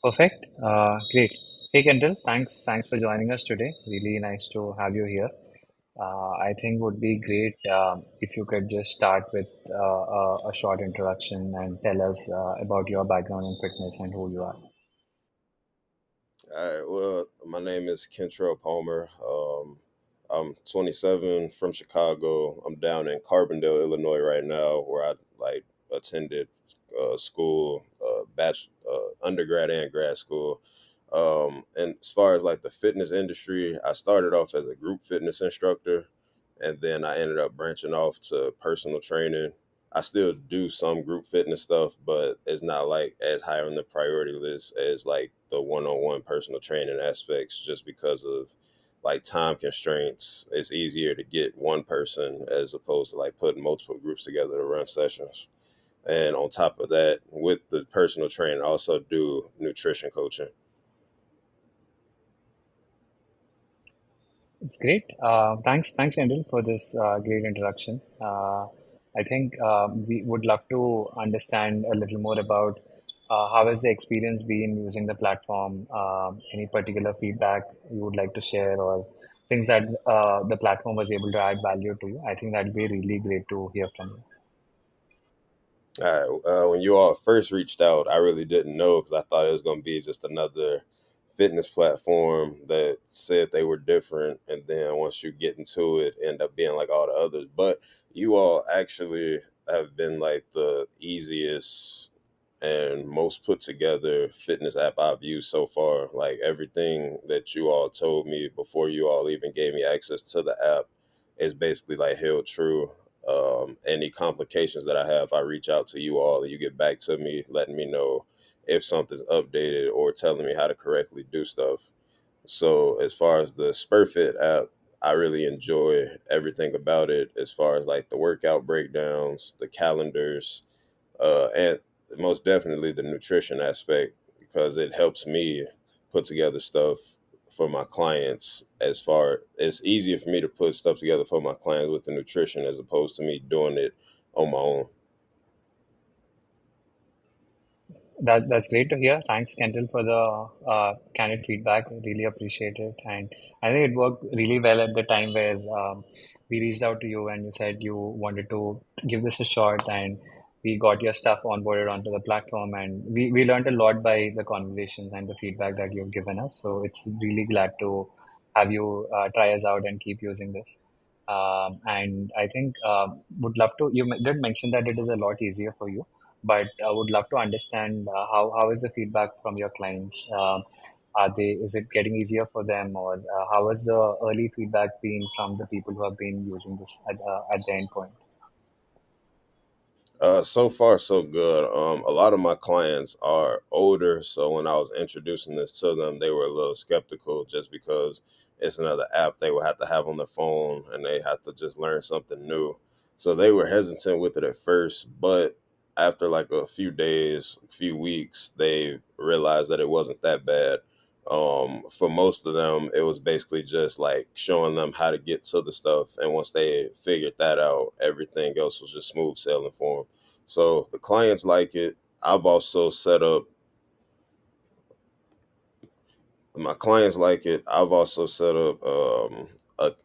Perfect. Great. Hey, Kendall. Thanks for joining us today. Really nice to have you here. I think would be great if you could just start with a short introduction and tell us about your background in fitness and who you are. All right. Well, my name is Kentrell Palmer. I'm 27 from Chicago. I'm down in Carbondale, Illinois right now, where I attended school, undergrad and grad school. And as far as like the fitness industry, I started off as a group fitness instructor, and then I ended up branching off to personal training. I still do some group fitness stuff, but it's not like as high on the priority list as like the one-on-one personal training aspects, just because of like time constraints. It's easier to get one person as opposed to like putting multiple groups together to run sessions. And on top of that, with the personal training, I also do nutrition coaching. It's great. Thanks, Kendall, for this great introduction. I think we would love to understand a little more about how has the experience been using the platform. Any particular feedback you would like to share, or things that the platform was able to add value to you. I think that'd be really great to hear from you. When you all first reached out, I really didn't know because I thought it was going to be just another fitness platform that said they were different, and then once you get into it, end up being like all the others. But you all actually have been like the easiest and most put together fitness app I've used so far. Like everything that you all told me before you all even gave me access to the app is basically like held true. Any complications that I have, I reach out to you all and you get back to me, letting me know if something's updated or telling me how to correctly do stuff. So, as far as the SpurFit app, I really enjoy everything about it as far as like the workout breakdowns, the calendars, and most definitely the nutrition aspect because it helps me put together stuff for my clients. As far it's easier for me to put stuff together for my clients with the nutrition as opposed to me doing it on my own. That's great to hear. Thanks, Kendall, for the candid feedback. Really appreciate it. And I think it worked really well at the time where we reached out to you and you said you wanted to give this a shot, and we got your stuff onboarded onto the platform, and we learned a lot by the conversations and the feedback that you've given us. So it's really glad to have you try us out and keep using this. And I think would love to. Did mention that it is a lot easier for you, but I would love to understand how is the feedback from your clients? Is it getting easier for them, or how has the early feedback been from the people who have been using this at the end point? So far, so good. A lot of my clients are older, so when I was introducing this to them, they were a little skeptical just because it's another app they would have to have on their phone and they have to just learn something new. So they were hesitant with it at first, but after like a few days, a few weeks, they realized that it wasn't that bad. For most of them, it was basically just like showing them how to get to the stuff, and once they figured that out, everything else was just smooth sailing for them. So the clients like it. I've also set up my clients like it. I've also set up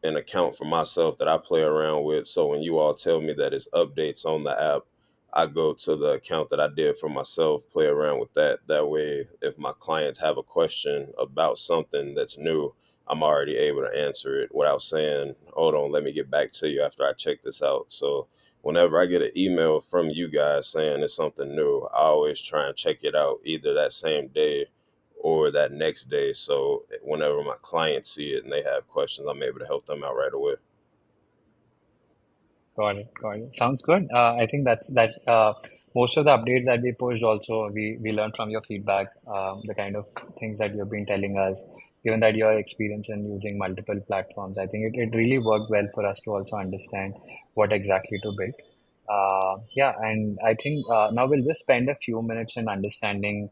an account for myself that I play around with. So when you all tell me that it's updates on the app, I go to the account that I did for myself, play around with that. That way, if my clients have a question about something that's new, I'm already able to answer it without saying, hold on, let me get back to you after I check this out. So whenever I get an email from you guys saying it's something new, I always try and check it out either that same day or that next day. So whenever my clients see it and they have questions, I'm able to help them out right away. Got it. Got it. Sounds good. I think that most of the updates that we pushed also we learned from your feedback, the kind of things that you've been telling us, given that your experience in using multiple platforms. I think it really worked well for us to also understand what exactly to build. Yeah, and I think now we'll just spend a few minutes in understanding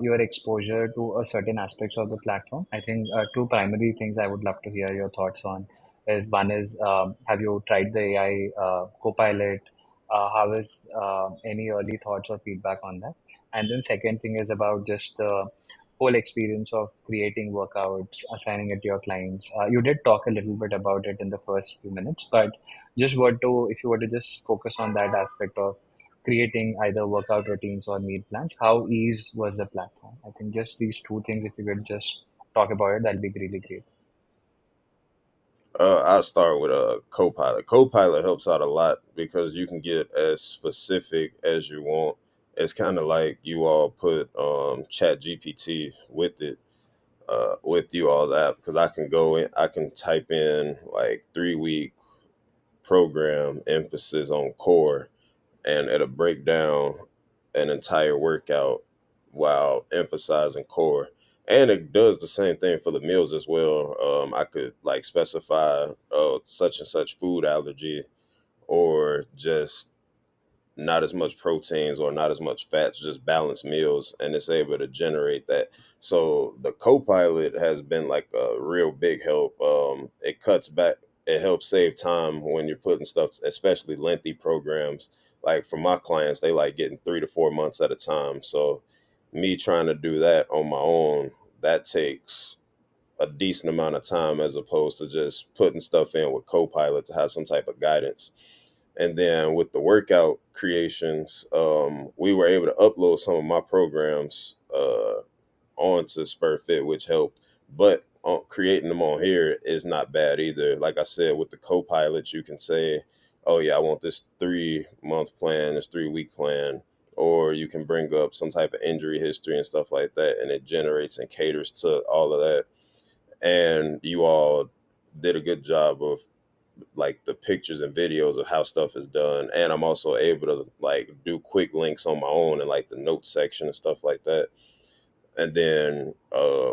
your exposure to a certain aspects of the platform. I think two primary things I would love to hear your thoughts on is one is have you tried the AI Copilot? How is any early thoughts or feedback on that? And then second thing is about just the whole experience of creating workouts, assigning it to your clients. You did talk a little bit about it in the first few minutes, but just were to if you were to just focus on that aspect of creating either workout routines or meal plans, how ease was the platform? I think just these two things, if you could just talk about it, that'd be really great. I'll start with a Copilot. Copilot helps out a lot because you can get as specific as you want. It's kind of like you all put Chat GPT with it, with you all's app, because I can go in, I can type in like 3 week program emphasis on core, and it'll break down an entire workout while emphasizing core. And it does the same thing for the meals as well. I could like specify such and such food allergy, or just not as much proteins or not as much fats, just balanced meals, and it's able to generate that. So the Copilot has been like a real big help. It cuts back, it helps save time when you're putting stuff, especially lengthy programs. Like for my clients, they like getting 3 to 4 months at a time. So me trying to do that on my own, that takes a decent amount of time as opposed to just putting stuff in with Copilot to have some type of guidance. And then with the workout creations, we were able to upload some of my programs onto SpurFit, which helped. But creating them on here is not bad either. Like I said, with the Copilot, you can say, "Oh yeah, I want this 3 month plan, this 3 week plan," or you can bring up some type of injury history and stuff like that, and it generates and caters to all of that. And you all did a good job of like the pictures and videos of how stuff is done, and I'm also able to like do quick links on my own and like the notes section and stuff like that. And then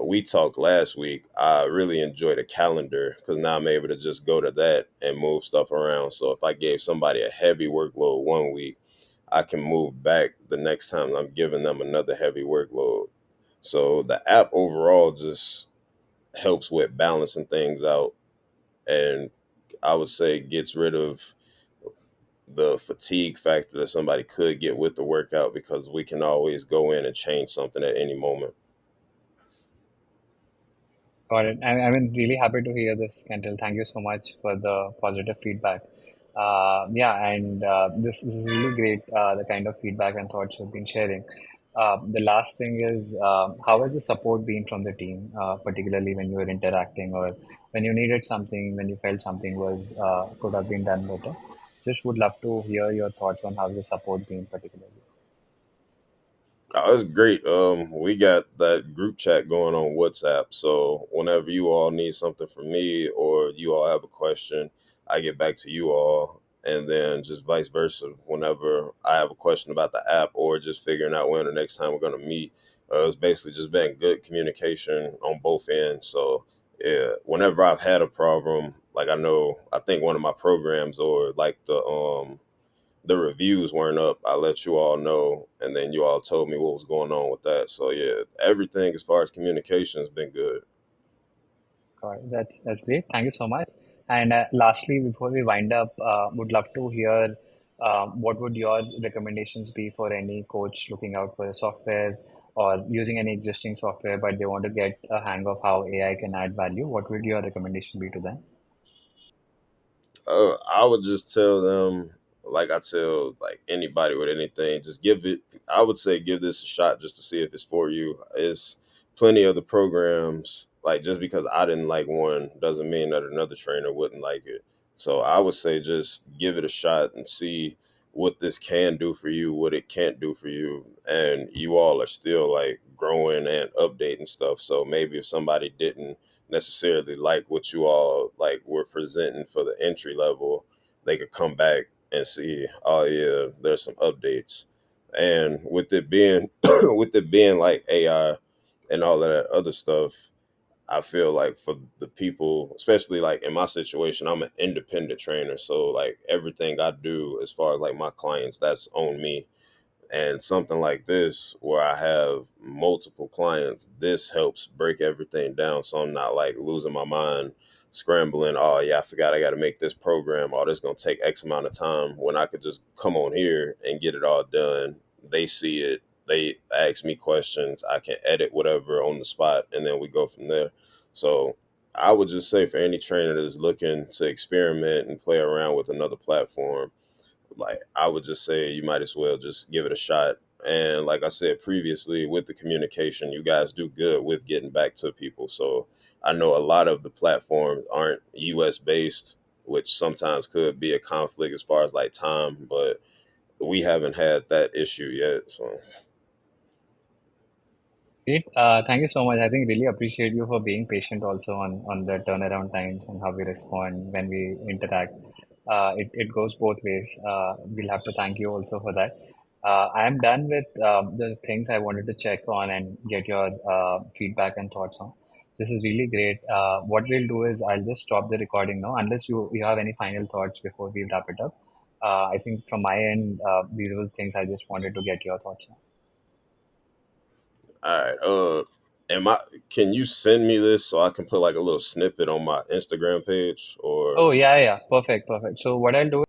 we talked last week, I really enjoyed a calendar because now I'm able to just go to that and move stuff around. So if I gave somebody a heavy workload one week, I can move back the next time I'm giving them another heavy workload. So the app overall just helps with balancing things out, and I would say gets rid of the fatigue factor that somebody could get with the workout, because we can always go in and change something at any moment. Got it. I'm really happy to hear this, Kentrell. Thank you so much for the positive feedback. Yeah, and this is really great, the kind of feedback and thoughts you've been sharing. The last thing is, how has the support been from the team, particularly when you were interacting or when you needed something, when you felt something was could have been done better? Just would love to hear your thoughts on how the support been, particularly. Oh, it's great. We got that group chat going on WhatsApp. So whenever you all need something from me or you all have a question, I get back to you all. And then just vice versa. Whenever I have a question about the app or just figuring out when the next time we're going to meet, it's basically just been good communication on both ends. So yeah, whenever I've had a problem, like I think one of my programs or like the reviews weren't up, I let you all know, and then you all told me what was going on with that. So yeah, everything as far as communication has been good. Got it. That's great. Thank you so much. And lastly, before we wind up, would love to hear what would your recommendations be for any coach looking out for a software or using any existing software, but they want to get a hang of how AI can add value. What would your recommendation be to them? I would just tell them, like I tell like anybody with anything, just give it. I would say give this a shot just to see if it's for you. It's plenty of the programs. Like just because I didn't like one doesn't mean that another trainer wouldn't like it. So I would say just give it a shot and see what this can do for you, what it can't do for you, and you all are still like growing and updating stuff. So maybe if somebody didn't necessarily like what you all like were presenting for the entry level, they could come back and see, oh yeah, there's some updates. And with it being with it being like AI and all of that other stuff, I feel like for the people, especially like in my situation, I'm an independent trainer. So like everything I do as far as like my clients, that's on me. And something like this, where I have multiple clients, this helps break everything down. So I'm not like losing my mind, scrambling. Oh, yeah, I forgot I got to make this program. Oh, this is going to take X amount of time when I could just come on here and get it all done. They see it. They ask me questions. I can edit whatever on the spot, and then we go from there. So I would just say for any trainer that's looking to experiment and play around with another platform, like I would just say you might as well just give it a shot. And like I said previously, with the communication, you guys do good with getting back to people. So I know a lot of the platforms aren't US based, which sometimes could be a conflict as far as like time, but we haven't had that issue yet. So Great. Thank you so much. I think really appreciate you for being patient also on the turnaround times and how we respond when we interact. It goes both ways. We'll have to thank you also for that. I am done with the things I wanted to check on and get your feedback and thoughts on. This is really great. What we'll do is I'll just stop the recording now, unless you have any final thoughts before we wrap it up. I think from my end, these were the things I just wanted to get your thoughts on. all right, am I can you send me this so I can put like a little snippet on my Instagram page or Oh, yeah, yeah. Perfect, perfect. So what I'll do